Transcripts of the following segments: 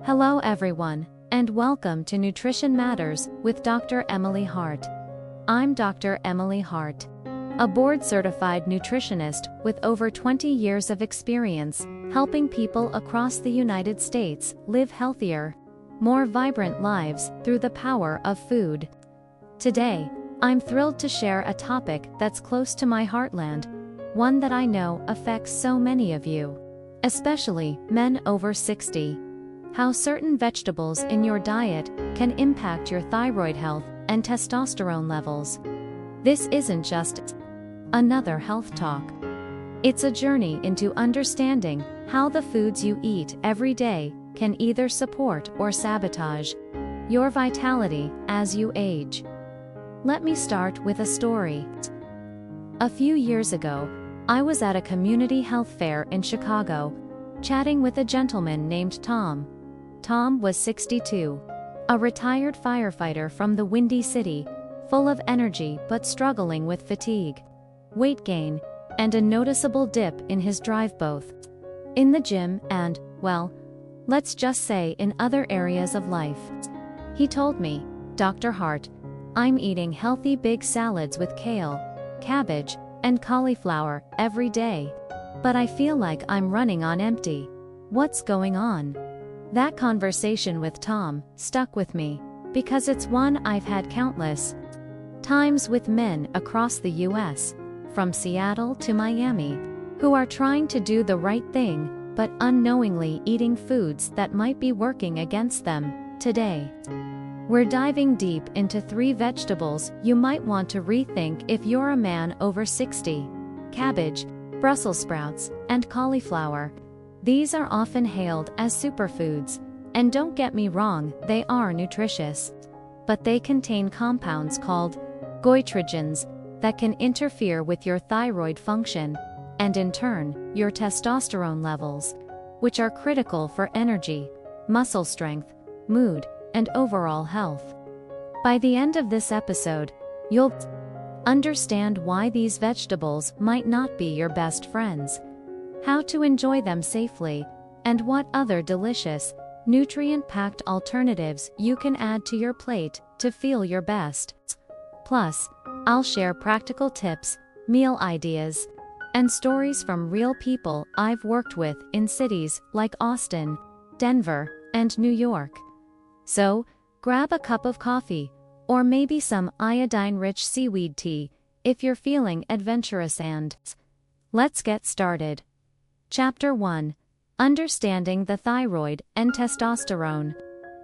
Hello everyone, and welcome to Nutrition Matters with Dr. Emily Hart. I'm Dr. Emily Hart, a board-certified nutritionist with over 20 years of experience helping people across the United States live healthier, more vibrant lives through the power of food. Today, I'm thrilled to share a topic that's close to my heartland, one that I know affects so many of you, especially men over 60. How certain vegetables in your diet can impact your thyroid health and testosterone levels. This isn't just another health talk. It's a journey into understanding how the foods you eat every day can either support or sabotage your vitality as you age. Let me start with a story. A few years ago, I was at a community health fair in Chicago, chatting with a gentleman named Tom. Tom was 62, a retired firefighter from the Windy City, full of energy but struggling with fatigue, weight gain, and a noticeable dip in his drive both in the gym and, well, let's just say in other areas of life. He told me, "Dr. Hart, I'm eating healthy big salads with kale, cabbage, and cauliflower every day, but I feel like I'm running on empty. What's going on?" That conversation with Tom stuck with me because it's one I've had countless times with men across the US, from Seattle to Miami, who are trying to do the right thing but unknowingly eating foods that might be working against them. Today, we're diving deep into 3 vegetables you might want to rethink if you're a man over 60: cabbage, Brussels sprouts, and cauliflower. These are often hailed as superfoods, and don't get me wrong, they are nutritious. But they contain compounds called goitrogens that can interfere with your thyroid function, and in turn, your testosterone levels, which are critical for energy, muscle strength, mood, and overall health. By the end of this episode, you'll understand why these vegetables might not be your best friends, how to enjoy them safely, and what other delicious, nutrient-packed alternatives you can add to your plate to feel your best. Plus, I'll share practical tips, meal ideas, and stories from real people I've worked with in cities like Austin, Denver, and New York. So, grab a cup of coffee, or maybe some iodine-rich seaweed tea, if you're feeling adventurous, and let's get started. Chapter 1. Understanding the Thyroid and Testosterone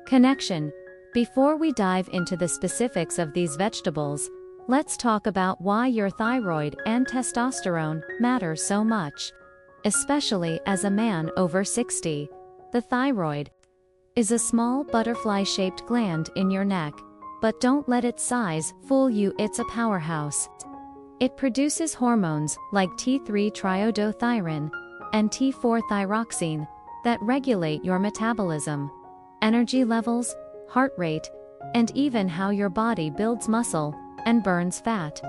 Connection. Before we dive into the specifics of these vegetables, let's talk about why your thyroid and testosterone matter so much. Especially as a man over 60, the thyroid is a small butterfly-shaped gland in your neck, but don't let its size fool you. It's a powerhouse. It produces hormones like T3-triiodothyron and T4-thyroxine that regulate your metabolism, energy levels, heart rate, and even how your body builds muscle and burns fat.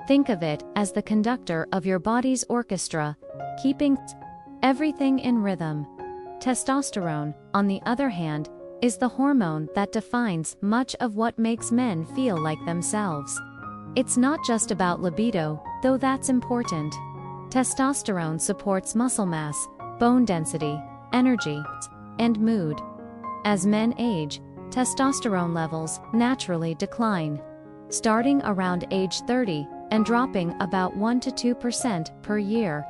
Think of it as the conductor of your body's orchestra, keeping everything in rhythm. Testosterone, on the other hand, is the hormone that defines much of what makes men feel like themselves. It's not just about libido, though that's important. Testosterone supports muscle mass, bone density, energy, and mood. As men age, testosterone levels naturally decline, starting around age 30 and dropping about 1 to 2% per year.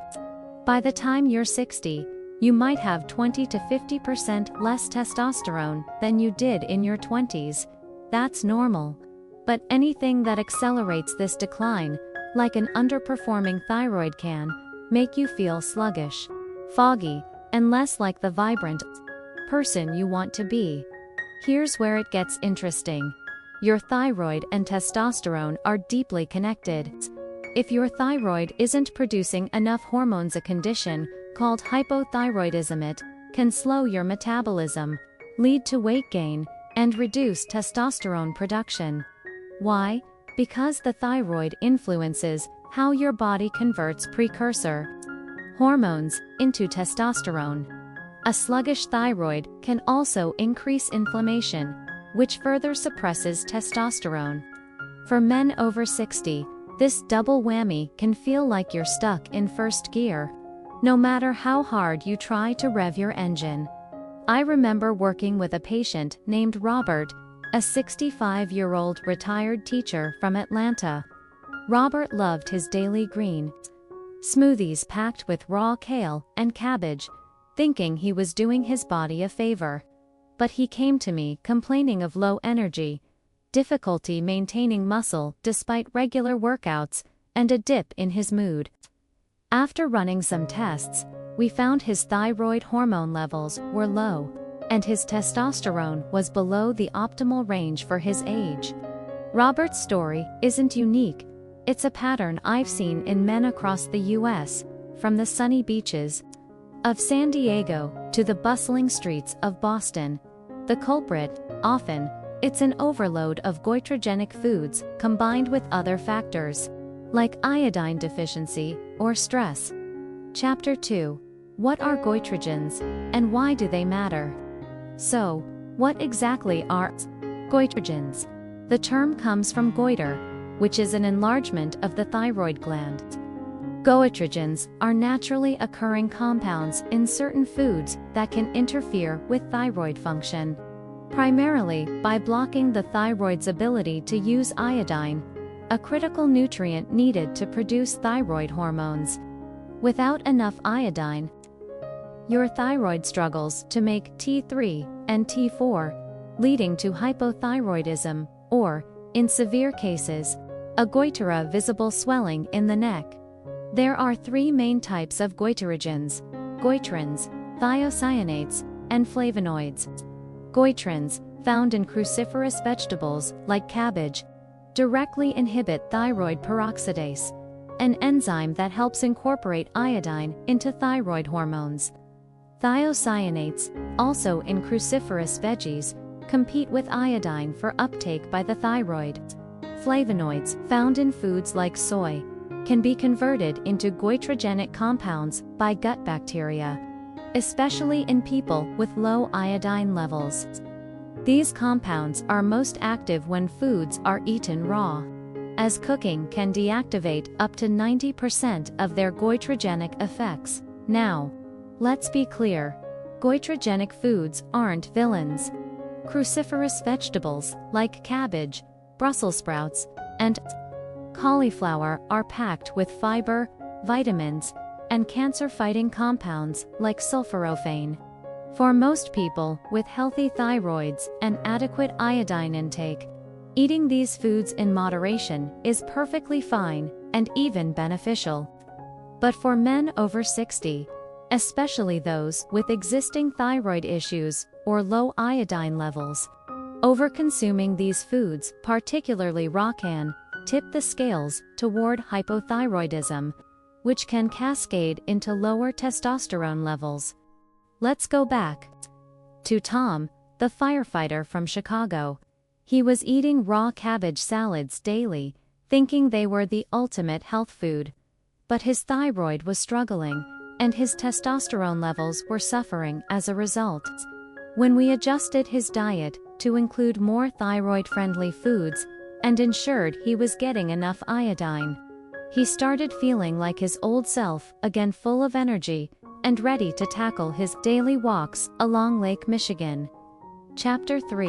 By the time you're 60, you might have 20 to 50% less testosterone than you did in your 20s. That's normal. But anything that accelerates this decline, like an underperforming thyroid, can make you feel sluggish, foggy, and less like the vibrant person you want to be. Here's where it gets interesting. Your thyroid and testosterone are deeply connected. If your thyroid isn't producing enough hormones, a condition called hypothyroidism, it can slow your metabolism, lead to weight gain, and reduce testosterone production. Why? Because the thyroid influences how your body converts precursor hormones into testosterone. A sluggish thyroid can also increase inflammation, which further suppresses testosterone. For men over 60, this double whammy can feel like you're stuck in first gear, no matter how hard you try to rev your engine. I remember working with a patient named Robert, a 65-year-old retired teacher from Atlanta. Robert loved his daily green smoothies packed with raw kale and cabbage, thinking he was doing his body a favor. But he came to me complaining of low energy, difficulty maintaining muscle despite regular workouts, and a dip in his mood. After running some tests, we found his thyroid hormone levels were low, and his testosterone was below the optimal range for his age. Robert's story isn't unique. It's a pattern I've seen in men across the US, from the sunny beaches of San Diego to the bustling streets of Boston. The culprit, often, it's an overload of goitrogenic foods combined with other factors, like iodine deficiency or stress. Chapter 2. What are goitrogens, and why do they matter? So, what exactly are goitrogens? The term comes from goiter, which is an enlargement of the thyroid gland. Goitrogens are naturally occurring compounds in certain foods that can interfere with thyroid function, primarily by blocking the thyroid's ability to use iodine, a critical nutrient needed to produce thyroid hormones. Without enough iodine, your thyroid struggles to make T3 and T4, leading to hypothyroidism, or, in severe cases, a goiter, visible swelling in the neck. There are three main types of goitrogens: goitrins, thiocyanates, and flavonoids. Goitrins, found in cruciferous vegetables like cabbage, directly inhibit thyroid peroxidase, an enzyme that helps incorporate iodine into thyroid hormones. Thiocyanates, also in cruciferous veggies, compete with iodine for uptake by the thyroid. Flavonoids, found in foods like soy, can be converted into goitrogenic compounds by gut bacteria, especially in people with low iodine levels. These compounds are most active when foods are eaten raw, as cooking can deactivate up to 90% of their goitrogenic effects. Now, let's be clear, goitrogenic foods aren't villains. Cruciferous vegetables like cabbage, Brussels sprouts, and cauliflower are packed with fiber, vitamins, and cancer-fighting compounds like sulforaphane. For most people with healthy thyroids and adequate iodine intake, eating these foods in moderation is perfectly fine and even beneficial. But for men over 60, especially those with existing thyroid issues or low iodine levels, overconsuming these foods, particularly raw, can tip the scales toward hypothyroidism, which can cascade into lower testosterone levels. Let's go back to Tom, the firefighter from Chicago. He was eating raw cabbage salads daily, thinking they were the ultimate health food. But his thyroid was struggling, and his testosterone levels were suffering as a result. When we adjusted his diet to include more thyroid-friendly foods and ensured he was getting enough iodine, he started feeling like his old self again, full of energy and ready to tackle his daily walks along Lake Michigan. Chapter 3.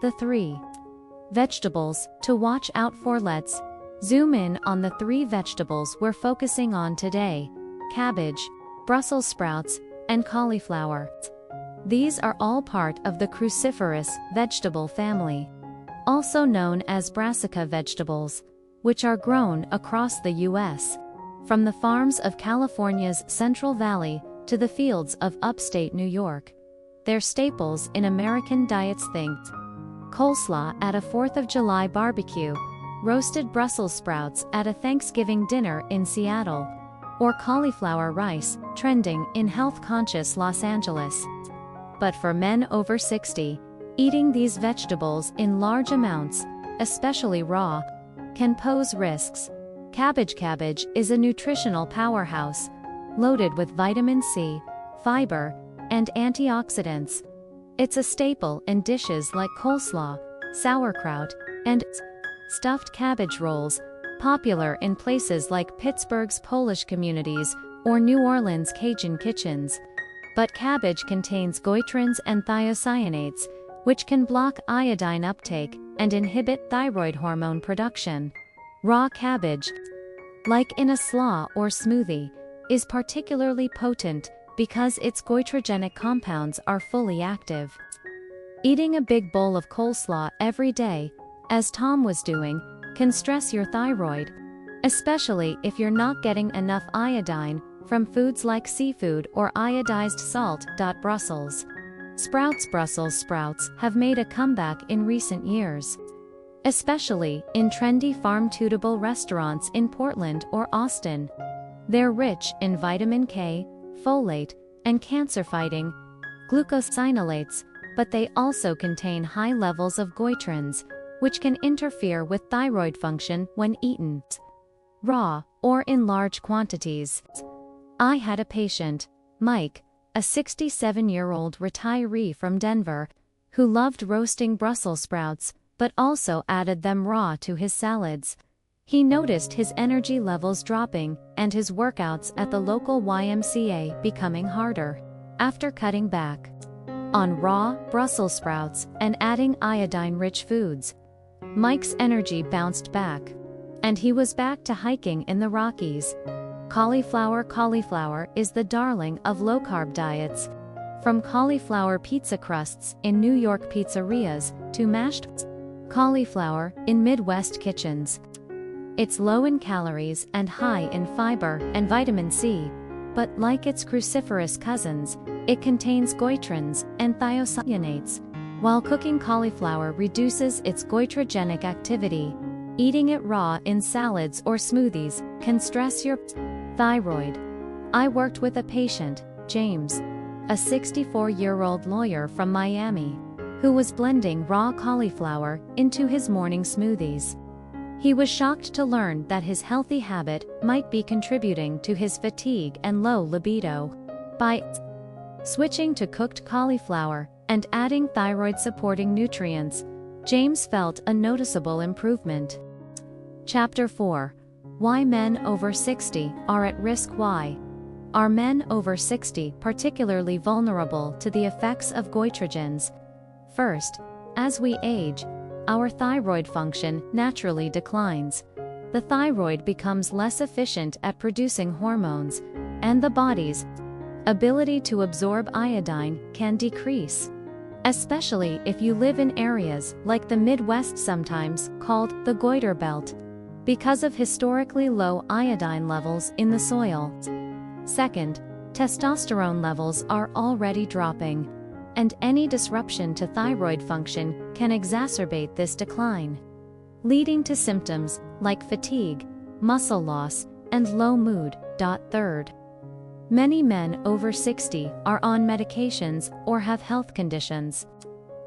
The 3 vegetables to watch out for. Let's zoom in on the 3 vegetables we're focusing on today: cabbage, Brussels sprouts, and cauliflower. These are all part of the cruciferous vegetable family, also known as brassica vegetables, which are grown across the U.S., from the farms of California's Central Valley to the fields of upstate New York. They're staples in American diets. Think coleslaw at a 4th of July barbecue, roasted Brussels sprouts at a Thanksgiving dinner in Seattle, or cauliflower rice, trending in health-conscious Los Angeles. But for men over 60, eating these vegetables in large amounts, especially raw, can pose risks. Cabbage is a nutritional powerhouse, loaded with vitamin C, fiber, and antioxidants. It's a staple in dishes like coleslaw, sauerkraut, and stuffed cabbage rolls, popular in places like Pittsburgh's Polish communities or New Orleans' Cajun kitchens. But cabbage contains goitrins and thiocyanates, which can block iodine uptake and inhibit thyroid hormone production. Raw cabbage, like in a slaw or smoothie, is particularly potent because its goitrogenic compounds are fully active. Eating a big bowl of coleslaw every day, as Tom was doing, can stress your thyroid, especially if you're not getting enough iodine from foods like seafood or iodized salt. Brussels sprouts have made a comeback in recent years, especially in trendy farm-to-table restaurants in Portland or Austin. They're rich in vitamin K, folate, and cancer-fighting glucosinolates, but they also contain high levels of goitrins, which can interfere with thyroid function when eaten raw or in large quantities. I had a patient, Mike, a 67-year-old retiree from Denver, who loved roasting Brussels sprouts, but also added them raw to his salads. He noticed his energy levels dropping and his workouts at the local YMCA becoming harder. After cutting back on raw Brussels sprouts and adding iodine-rich foods, Mike's energy bounced back, and he was back to hiking in the Rockies. Cauliflower is the darling of low-carb diets. From cauliflower pizza crusts in New York pizzerias to mashed cauliflower in Midwest kitchens. It's low in calories and high in fiber and vitamin C, but like its cruciferous cousins, it contains goitrins and thiocyanates. While cooking cauliflower reduces its goitrogenic activity, eating it raw in salads or smoothies can stress your thyroid. I worked with a patient, James, a 64-year-old lawyer from Miami, who was blending raw cauliflower into his morning smoothies. He was shocked to learn that his healthy habit might be contributing to his fatigue and low libido. By switching to cooked cauliflower and adding thyroid-supporting nutrients, James felt a noticeable improvement. Chapter 4. Why men over 60 are at risk. Why are men over 60 particularly vulnerable to the effects of goitrogens? First, as we age, our thyroid function naturally declines. The thyroid becomes less efficient at producing hormones, and the body's ability to absorb iodine can decrease. Especially if you live in areas like the Midwest, sometimes called the goiter belt, because of historically low iodine levels in the soil. Second, testosterone levels are already dropping, and any disruption to thyroid function can exacerbate this decline, leading to symptoms like fatigue, muscle loss, and low mood. Third, many men over 60 are on medications or have health conditions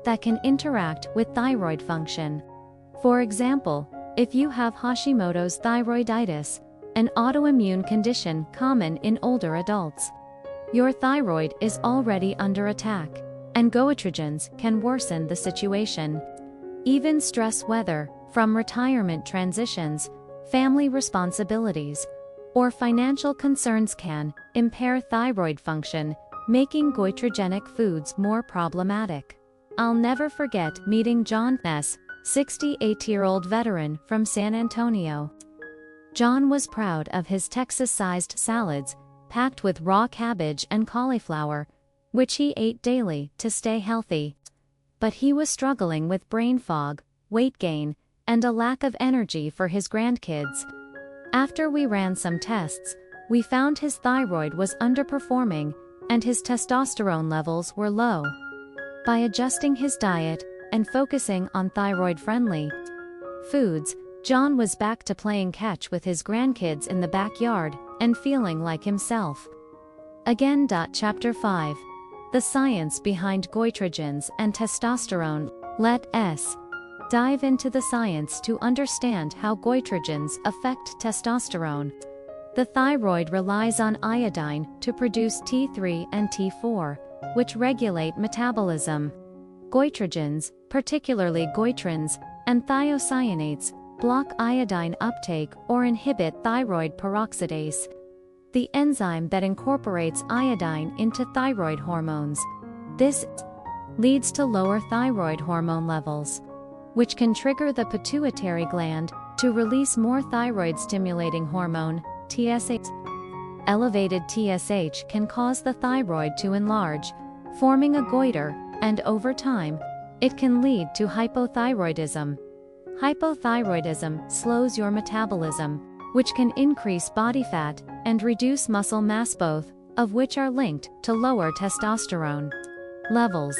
that can interact with thyroid function. For example, if you have Hashimoto's thyroiditis, an autoimmune condition common in older adults, your thyroid is already under attack, and goitrogens can worsen the situation. Even stress, whether from retirement transitions, family responsibilities, or financial concerns, can impair thyroid function, making goitrogenic foods more problematic. I'll never forget meeting John S., 68-year-old veteran from San Antonio. John was proud of his Texas-sized salads, packed with raw cabbage and cauliflower, which he ate daily to stay healthy. But he was struggling with brain fog, weight gain, and a lack of energy for his grandkids. After we ran some tests, we found his thyroid was underperforming and his testosterone levels were low. By adjusting his diet and focusing on thyroid-friendly foods, John was back to playing catch with his grandkids in the backyard and feeling like himself again. Chapter 5. The science behind goitrogens and testosterone. Let's dive into the science to understand how goitrogens affect testosterone. The thyroid relies on iodine to produce T3 and T4, which regulate metabolism. Goitrogens, particularly goitrins, and thiocyanates, block iodine uptake or inhibit thyroid peroxidase, the enzyme that incorporates iodine into thyroid hormones. This leads to lower thyroid hormone levels, which can trigger the pituitary gland to release more thyroid-stimulating hormone, TSH. Elevated TSH can cause the thyroid to enlarge, forming a goiter, and over time, it can lead to hypothyroidism. Hypothyroidism slows your metabolism, which can increase body fat and reduce muscle mass, both of which are linked to lower testosterone levels.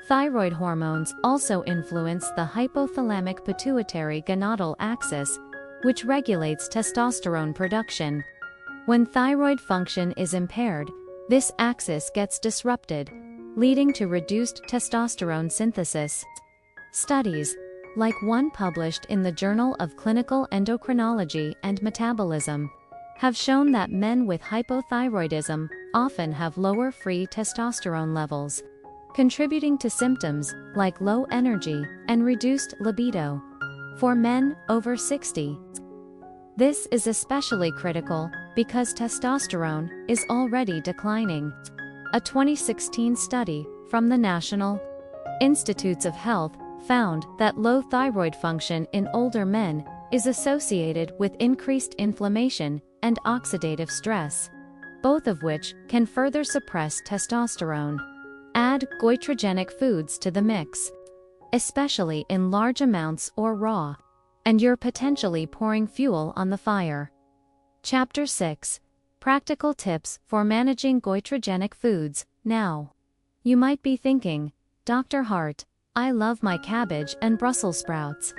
Thyroid hormones also influence the hypothalamic pituitary gonadal axis, which regulates testosterone production. When thyroid function is impaired, this axis gets disrupted, leading to reduced testosterone synthesis. Studies, like one published in the Journal of Clinical Endocrinology and Metabolism, have shown that men with hypothyroidism often have lower free testosterone levels, contributing to symptoms like low energy and reduced libido. For men over 60, this is especially critical because testosterone is already declining. A 2016 study from the National Institutes of Health found that low thyroid function in older men is associated with increased inflammation and oxidative stress, both of which can further suppress testosterone. Add goitrogenic foods to the mix, especially in large amounts or raw, and you're potentially pouring fuel on the fire. Chapter 6: Practical Tips for Managing Goitrogenic Foods. Now, you might be thinking, Dr. Hart, I love my cabbage and Brussels sprouts.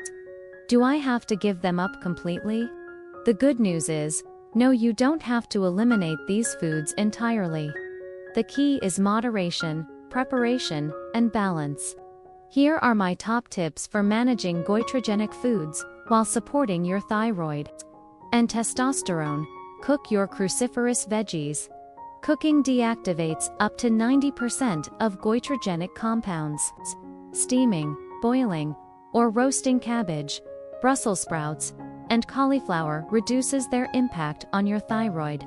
Do I have to give them up completely? The good news is, no, you don't have to eliminate these foods entirely. The key is moderation, preparation, and balance. Here are my top tips for managing goitrogenic foods while supporting your thyroid and testosterone. Cook your cruciferous veggies. Cooking deactivates up to 90% of goitrogenic compounds. Steaming, boiling, or roasting cabbage, Brussels sprouts, and cauliflower reduces their impact on your thyroid.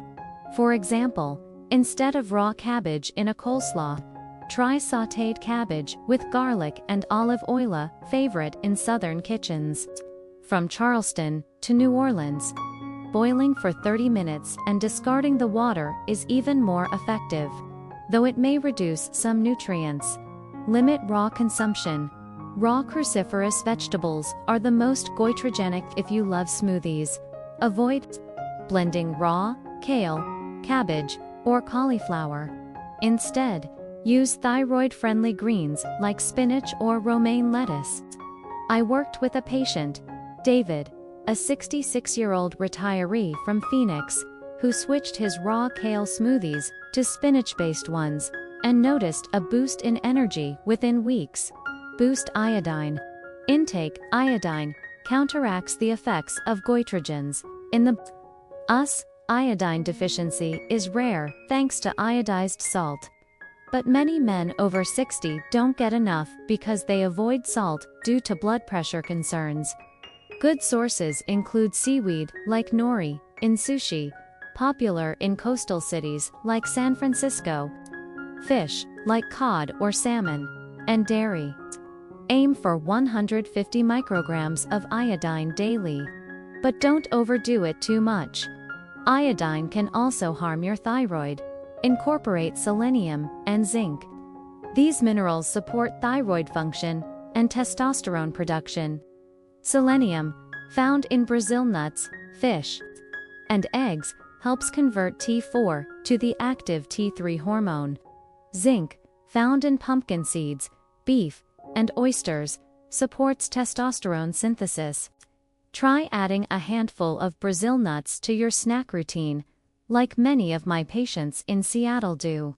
For example, instead of raw cabbage in a coleslaw, try sautéed cabbage with garlic and olive oil, a favorite in southern kitchens. From Charleston to New Orleans, boiling for 30 minutes and discarding the water is even more effective, though it may reduce some nutrients. Limit raw consumption. Raw cruciferous vegetables are the most goitrogenic. If you love smoothies, avoid blending raw kale, cabbage, or cauliflower. Instead, use thyroid-friendly greens like spinach or romaine lettuce. I worked with a patient, David, a 66-year-old retiree from Phoenix, who switched his raw kale smoothies to spinach-based ones and noticed a boost in energy within weeks. Boost iodine intake. Iodine counteracts the effects of goitrogens in the us. Iodine deficiency is rare thanks to iodized salt. But many men over 60 don't get enough because they avoid salt due to blood pressure concerns. Good sources include seaweed like nori in sushi, popular in coastal cities like San Francisco, fish like cod or salmon, and dairy. Aim for 150 micrograms of iodine daily, but don't overdo it too much. Iodine can also harm your thyroid. Incorporate selenium and zinc. These minerals support thyroid function and testosterone production. Selenium, found in Brazil nuts, fish, and eggs, helps convert T4 to the active T3 hormone. Zinc, found in pumpkin seeds, beef, and oysters, supports testosterone synthesis. Try adding a handful of Brazil nuts to your snack routine, like many of my patients in Seattle do.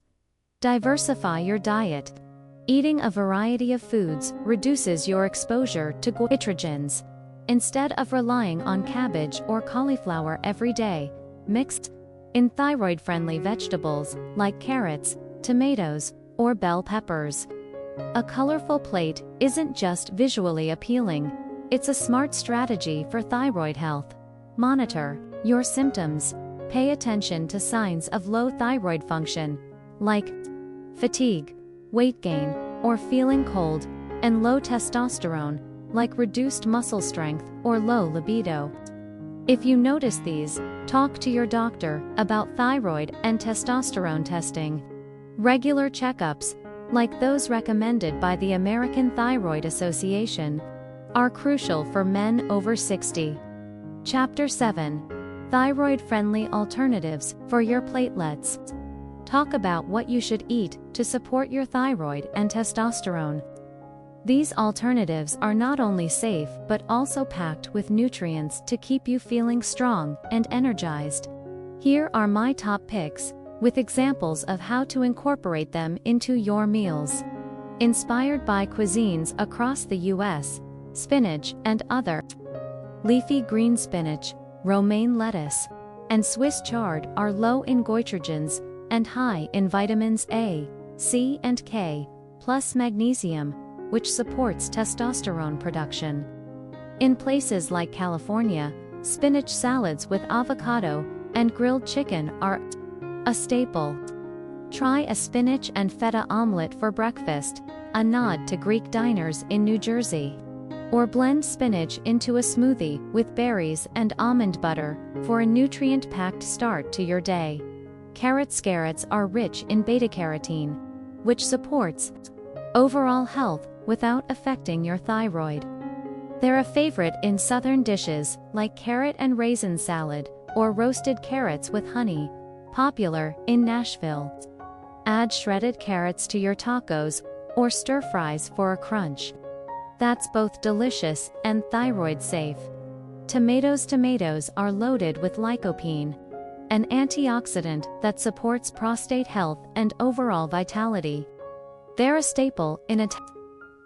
Diversify your diet. Eating a variety of foods reduces your exposure to goitrogens. Instead of relying on cabbage or cauliflower every day, mix in thyroid-friendly vegetables like carrots, tomatoes, or bell peppers. A colorful plate isn't just visually appealing, it's a smart strategy for thyroid health. Monitor your symptoms. Pay attention to signs of low thyroid function, like fatigue, weight gain, or feeling cold, and low testosterone, like reduced muscle strength or low libido. If you notice these, talk to your doctor about thyroid and testosterone testing. Regular checkups, like those recommended by the American Thyroid Association, are crucial for men over 60. Chapter 7: Thyroid-friendly alternatives for your platelets. Talk about what you should eat to support your thyroid and testosterone. These alternatives are not only safe but also packed with nutrients to keep you feeling strong and energized. Here are my top picks, with examples of how to incorporate them into your meals. Inspired by cuisines across the U.S., spinach and other leafy green spinach, romaine lettuce, and Swiss chard are low in goitrogens and high in vitamins A, C and K, plus magnesium, which supports testosterone production. In places like California, spinach salads with avocado and grilled chicken are a staple. Try a spinach and feta omelet for breakfast, a nod to Greek diners in New Jersey. Or blend spinach into a smoothie with berries and almond butter for a nutrient-packed start to your day. Carrots are rich in beta-carotene, which supports overall health without affecting your thyroid. They're a favorite in southern dishes like carrot and raisin salad or roasted carrots with honey, popular in Nashville. Add shredded carrots to your tacos or stir-fries for a crunch. That's both delicious and thyroid-safe. Tomatoes are loaded with lycopene, an antioxidant that supports prostate health and overall vitality. They're a staple in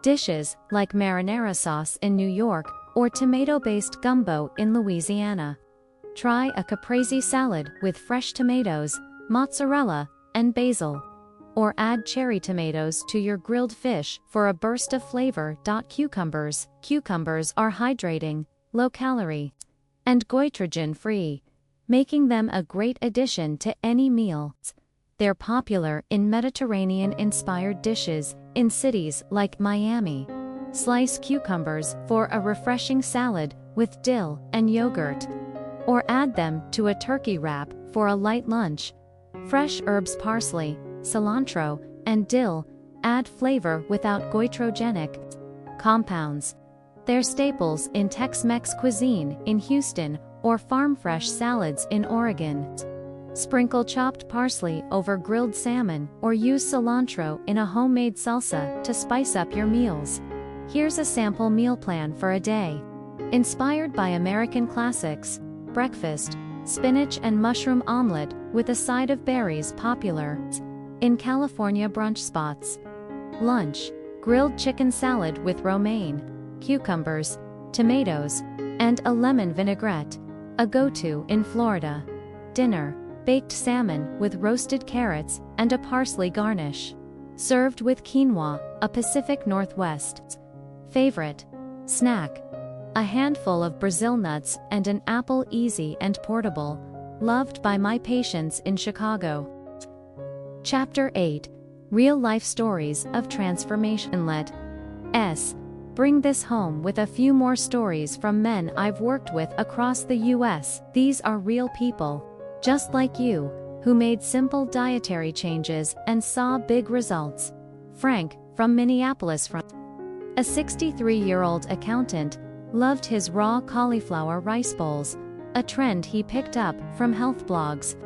dishes like marinara sauce in New York or tomato-based gumbo in Louisiana. Try a caprese salad with fresh tomatoes, mozzarella, and basil. Or add cherry tomatoes to your grilled fish for a burst of flavor. Cucumbers are hydrating, low-calorie, and goitrogen-free, making them a great addition to any meal. They're popular in Mediterranean-inspired dishes in cities like Miami. Slice cucumbers for a refreshing salad with dill and yogurt. Or add them to a turkey wrap for a light lunch. Fresh herbs, parsley, cilantro, and dill add flavor without goitrogenic compounds. They're staples in Tex-Mex cuisine in Houston or farm-fresh salads in Oregon. Sprinkle chopped parsley over grilled salmon or use cilantro in a homemade salsa to spice up your meals. Here's a sample meal plan for a day. Inspired by American classics, breakfast, spinach and mushroom omelet with a side of berries popular in California brunch spots. Lunch, grilled chicken salad with romaine, cucumbers, tomatoes, and a lemon vinaigrette, a go-to in Florida. Dinner, baked salmon with roasted carrots and a parsley garnish. Served with quinoa, a Pacific Northwest favorite. Snack, a handful of Brazil nuts and an apple, easy and portable, loved by my patients in Chicago. Chapter 8: Real-life stories of transformation. Let's bring this home with a few more stories from men I've worked with across the U.S. These are real people, just like you, who made simple dietary changes and saw big results. Frank, from Minneapolis. A 63-year-old accountant, loved his raw cauliflower rice bowls, a trend he picked up from health blogs.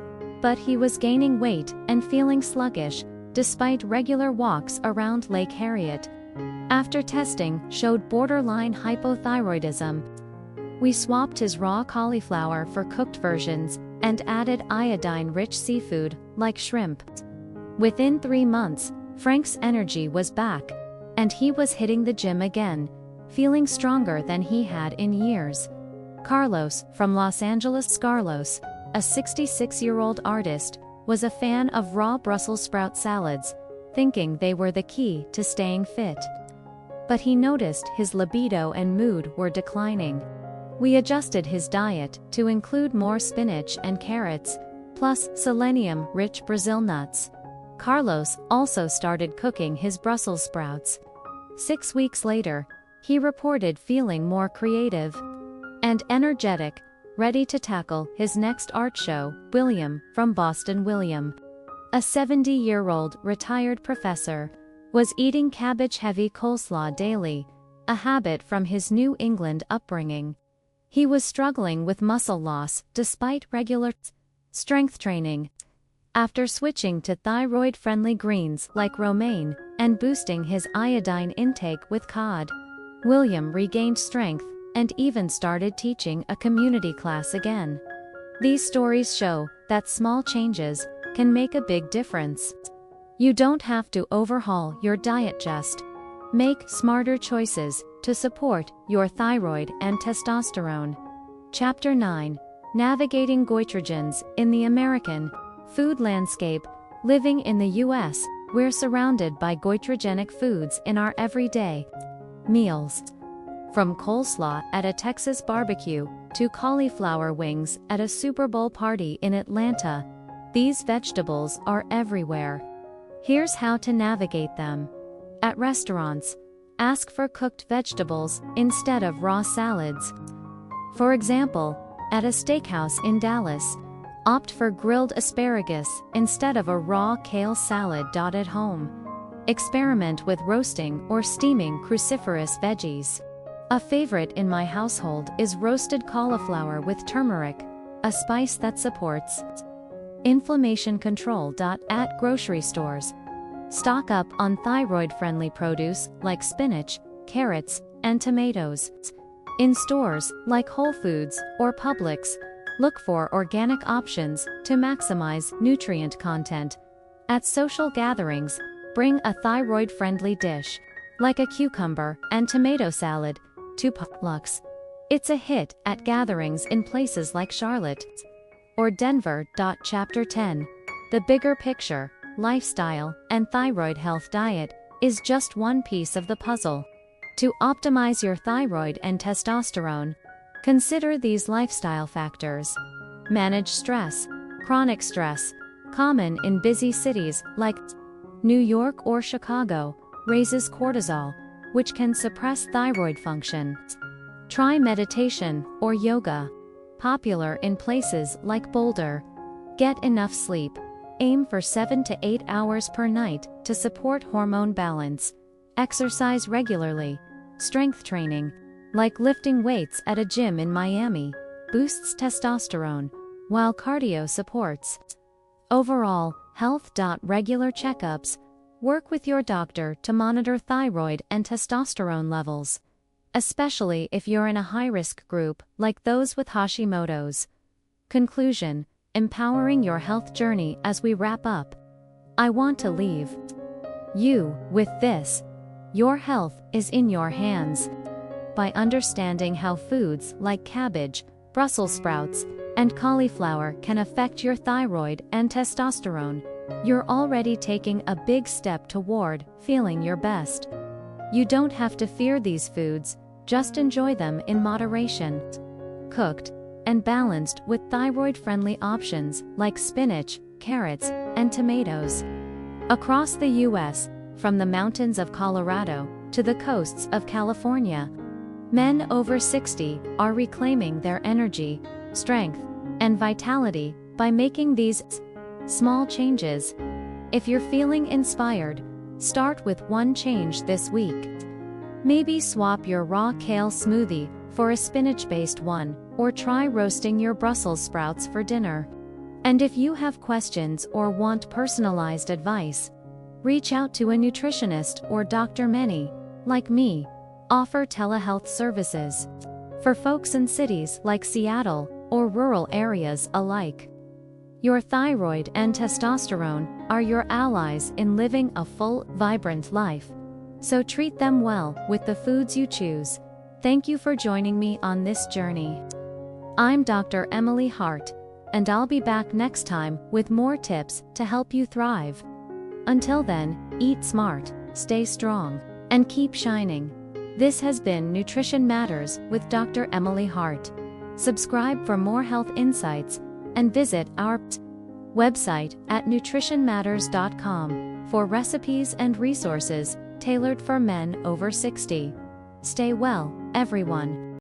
But he was gaining weight and feeling sluggish, despite regular walks around Lake Harriet. After testing showed borderline hypothyroidism, we swapped his raw cauliflower for cooked versions and added iodine-rich seafood, like shrimp. Within 3 months, Frank's energy was back, and he was hitting the gym again, feeling stronger than he had in years. Carlos, from Los Angeles. Carlos, a 66-year-old artist, was a fan of raw Brussels sprout salads, thinking they were the key to staying fit. But he noticed his libido and mood were declining. We adjusted his diet to include more spinach and carrots, plus selenium-rich Brazil nuts. Carlos also started cooking his Brussels sprouts. 6 weeks later, he reported feeling more creative and energetic, ready to tackle his next art show. William from Boston. William, a 70-year-old retired professor, was eating cabbage-heavy coleslaw daily, a habit from his New England upbringing. He was struggling with muscle loss despite regular strength training. After switching to thyroid-friendly greens like romaine and boosting his iodine intake with cod, William regained strength and even started teaching a community class again. These stories show that small changes can make a big difference. You don't have to overhaul your diet, just make smarter choices to support your thyroid and testosterone. Chapter 9. Navigating goitrogens in the American food landscape. Living in the U.S., we're surrounded by goitrogenic foods in our everyday meals. From coleslaw at a Texas barbecue to cauliflower wings at a Super Bowl party in Atlanta, these vegetables are everywhere. Here's how to navigate them. At restaurants, ask for cooked vegetables instead of raw salads. For example, at a steakhouse in Dallas, opt for grilled asparagus instead of a raw kale salad. At home, experiment with roasting or steaming cruciferous veggies. A favorite in my household is roasted cauliflower with turmeric, a spice that supports inflammation control. At grocery stores, stock up on thyroid-friendly produce like spinach, carrots, and tomatoes. In stores like Whole Foods or Publix, look for organic options to maximize nutrient content. At social gatherings, bring a thyroid-friendly dish, like a cucumber and tomato salad, to potlucks. It's a hit at gatherings in places like Charlotte or Denver. Chapter 10. The bigger picture, lifestyle, and thyroid health. Diet is just one piece of the puzzle. To optimize your thyroid and testosterone, consider these lifestyle factors. Manage stress. Chronic stress, common in busy cities like New York or Chicago, raises cortisol, which can suppress thyroid function. Try meditation or yoga, popular in places like Boulder. Get enough sleep. Aim for 7 to 8 hours per night to support hormone balance. Exercise regularly. Strength training, like lifting weights at a gym in Miami, boosts testosterone, while cardio supports overall health. Regular checkups. Work with your doctor to monitor thyroid and testosterone levels, especially if you're in a high-risk group like those with Hashimoto's. Conclusion: empowering your health journey. As we wrap up, I want to leave you with this: your health is in your hands. By understanding how foods like cabbage, Brussels sprouts, and cauliflower can affect your thyroid and testosterone, you're already taking a big step toward feeling your best. You don't have to fear these foods, just enjoy them in moderation. Cooked and balanced with thyroid-friendly options like spinach, carrots, and tomatoes. Across the U.S., from the mountains of Colorado to the coasts of California, men over 60 are reclaiming their energy, strength, and vitality by making these small changes. If you're feeling inspired, start with one change this week. Maybe swap your raw kale smoothie for a spinach-based one, or try roasting your Brussels sprouts for dinner. And if you have questions or want personalized advice, reach out to a nutritionist or doctor. Many, like me, offer telehealth services for folks in cities like Seattle or rural areas alike. Your thyroid and testosterone are your allies in living a full, vibrant life, so treat them well with the foods you choose. Thank you for joining me on this journey. I'm Dr. Emily Hart, and I'll be back next time with more tips to help you thrive. Until then, Eat smart, stay strong, and keep shining. This has been Nutrition Matters with Dr. Emily Hart. Subscribe for more health insights and visit our website at nutritionmatters.com for recipes and resources tailored for men over 60. Stay well, everyone.